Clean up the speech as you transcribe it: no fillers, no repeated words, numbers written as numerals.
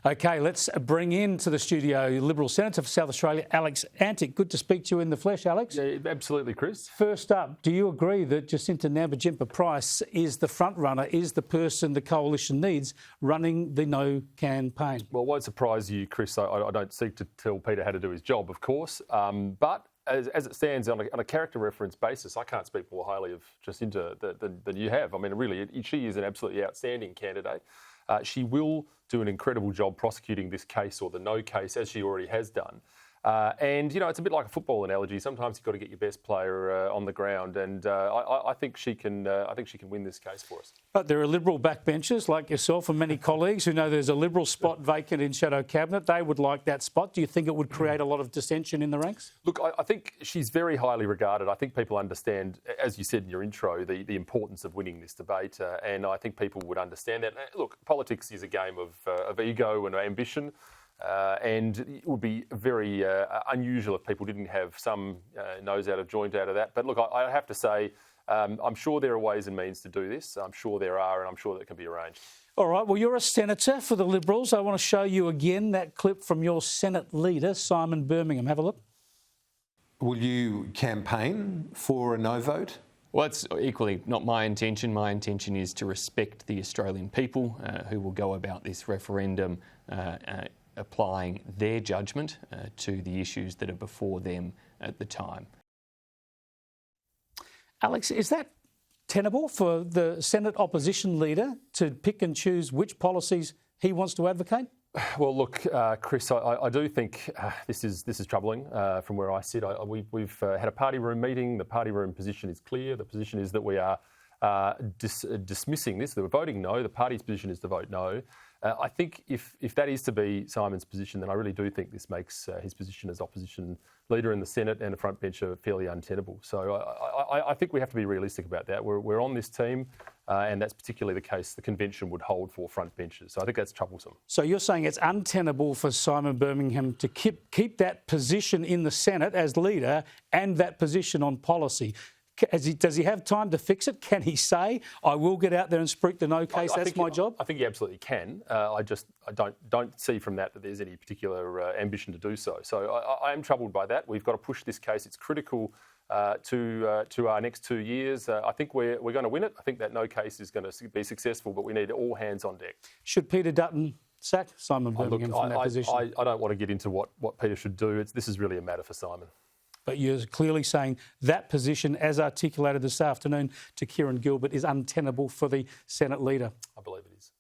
OK, let's bring into the studio Liberal Senator for South Australia, Alex Antic. Good to speak to you in the flesh, Alex. Yeah, absolutely, Chris. First up, do you agree that Jacinta Nampijinpa-Price is the front runner, is the person the coalition needs running the No campaign? Well, it won't surprise you, Chris. I don't seek to tell Peter how to do his job, of course. But as it stands on a character reference basis, I can't speak more highly of Jacinta than you have. I mean, really, she is an absolutely outstanding candidate. She will do an incredible job prosecuting this case or the No case, as she already has done. And, you know, it's a bit like a football analogy. Sometimes you've got to get your best player on the ground, and I think she can win this case for us. But there are Liberal backbenchers like yourself and many colleagues who know there's a Liberal spot vacant in Shadow Cabinet. They would like that spot. Do you think it would create a lot of dissension in the ranks? Look, I think she's very highly regarded. I think people understand, as you said in your intro, the importance of winning this debate, and I think people would understand that. Look, politics is a game of ego and ambition. And it would be very unusual if people didn't have some nose out of joint out of that. But look, I have to say, I'm sure there are ways and means to do this. I'm sure there are, and I'm sure that can be arranged. All right, well, you're a senator for the Liberals. I want to show you again that clip from your Senate leader, Simon Birmingham. Have a look. Will you campaign for a no vote? Well, it's equally not my intention. My intention is to respect the Australian people who will go about this referendum applying their judgment to the issues that are before them at the time. Alex, is that tenable for the Senate opposition leader to pick and choose which policies he wants to advocate? Well, look, Chris, I do think this is troubling from where I sit. We've had a party room meeting. The party room position is clear. The position is that we are dismissing this, that we're voting no. The party's position is to vote no. I think if that is to be Simon's position, then I really do think this makes his position as opposition leader in the Senate and a front bencher fairly untenable. So I think we have to be realistic about that. We're on this team, and that's particularly the case the convention would hold for front benchers. So I think that's troublesome. So you're saying it's untenable for Simon Birmingham to keep that position in the Senate as leader and that position on policy. Does he have time to fix it? Can he say, I will get out there and speak the no case, that's my job? I think he absolutely can. I don't see from that there's any particular ambition to do so. So I am troubled by that. We've got to push this case. It's critical to our next 2 years. I think we're going to win it. I think that no case is going to be successful, but we need all hands on deck. Should Peter Dutton sack Simon Birmingham from that position? I don't want to get into what Peter should do. This is really a matter for Simon. But you're clearly saying that position, as articulated this afternoon to Kieran Gilbert, is untenable for the Senate leader. I believe it is.